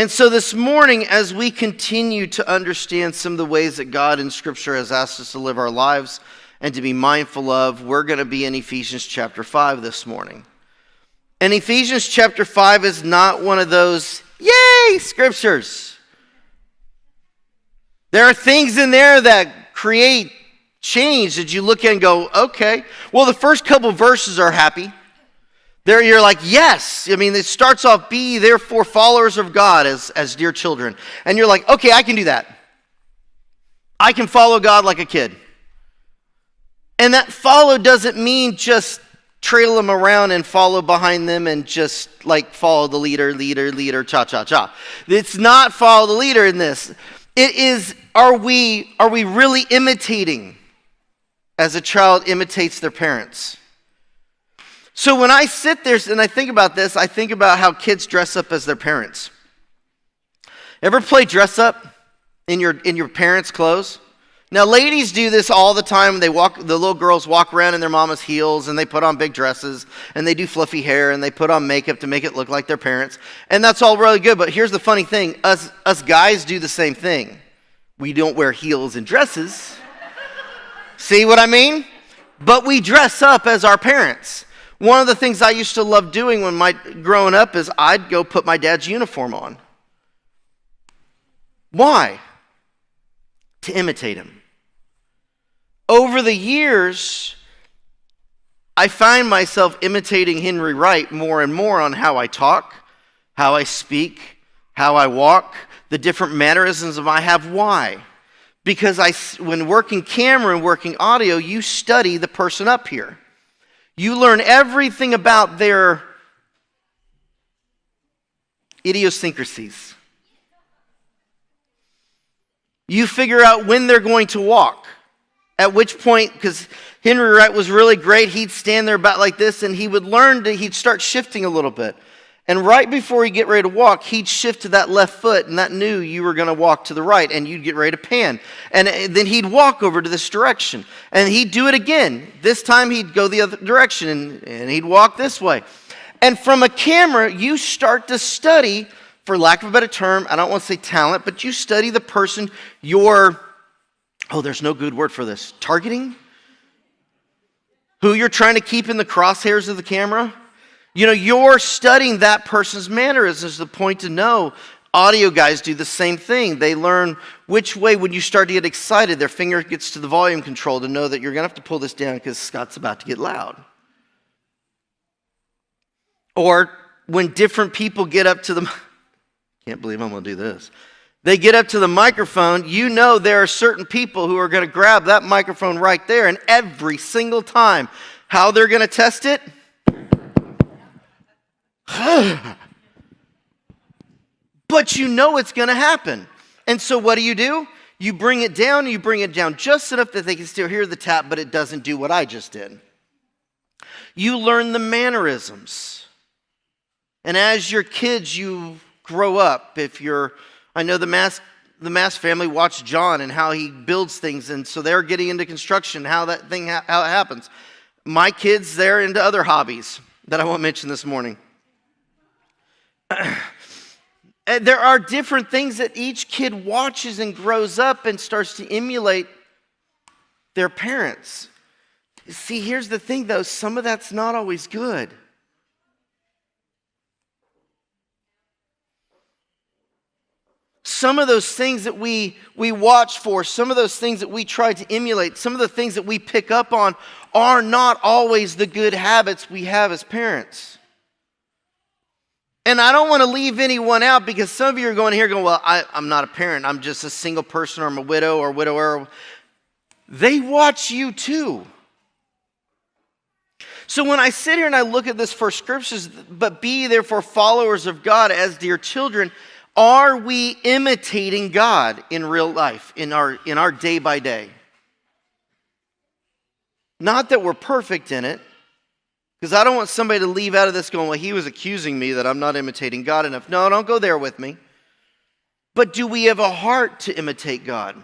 And so this morning, as we continue to understand some of the ways that God in Scripture has asked us to live our lives and to be mindful of, we're going to be in Ephesians chapter 5 this morning. And Ephesians chapter 5 is not one of those, yay, scriptures. There are things in there that create change that you look at and go, okay. Well, the first couple verses are happy. There you're like, yes. I mean, it starts off, be therefore followers of God as dear children. And you're like, okay, I can do that. I can follow God like a kid. And that follow doesn't mean just trail them around and follow behind them and just like follow the leader, cha-cha-cha. It's not follow the leader in this. It is, are we really imitating as a child imitates their parents? So when I sit there and I think about this, I think about how kids dress up as their parents. Ever play dress up in your parents' clothes? Now, ladies do this all the time. The little girls walk around in their mama's heels, and they put on big dresses, and they do fluffy hair, and they put on makeup to make it look like their parents. And that's all really good, but here's the funny thing. Us guys do the same thing. We don't wear heels and dresses. See what I mean? But we dress up as our parents. One of the things I used to love doing growing up is I'd go put my dad's uniform on. Why? To imitate him. Over the years, I find myself imitating Henry Wright more and more on how I talk, how I speak, how I walk, the different mannerisms I have. Why? Because when working camera and working audio, you study the person up here. You learn everything about their idiosyncrasies. You figure out when they're going to walk. At which point, because Henry Wright was really great, he'd stand there about like this, and he'd start shifting a little bit. And right before he'd get ready to walk, he'd shift to that left foot, and that knew you were going to walk to the right, and you'd get ready to pan. And then he'd walk over to this direction, and he'd do it again. This time he'd go the other direction, and he'd walk this way. And from a camera, you start to study, for lack of a better term, I don't want to say talent, but you study the person there's no good word for this, targeting? Who you're trying to keep in the crosshairs of the camera? You know, you're studying that person's mannerisms. The point to know. Audio guys do the same thing. They learn which way, when you start to get excited, their finger gets to the volume control to know that you're going to have to pull this down because Scott's about to get loud. Or when different people get up to the... Can't believe I'm going to do this. They get up to the microphone, you know there are certain people who are going to grab that microphone right there, and every single time, how they're going to test it? But you know it's going to happen. And so what do? You bring it down just enough that they can still hear the tap, but it doesn't do what I just did. You learn the mannerisms. And as your kids, you grow up. I know the Mass family watched John and how he builds things, and so they're getting into construction, how it happens. My kids, they're into other hobbies that I won't mention this morning. There are different things that each kid watches and grows up and starts to emulate their parents. See, here's the thing though, some of that's not always good. Some of those things that we watch for, some of those things that we try to emulate, some of the things that we pick up on are not always the good habits we have as parents. And I don't want to leave anyone out because some of you are going here going, well, I'm not a parent. I'm just a single person, or I'm a widow or widower. They watch you too. So when I sit here and I look at this for scriptures, but be therefore followers of God as dear children, are we imitating God in real life, in our day by day? Not that we're perfect in it, because I don't want somebody to leave out of this going, well, he was accusing me that I'm not imitating God enough. No, don't go there with me. But do we have a heart to imitate God?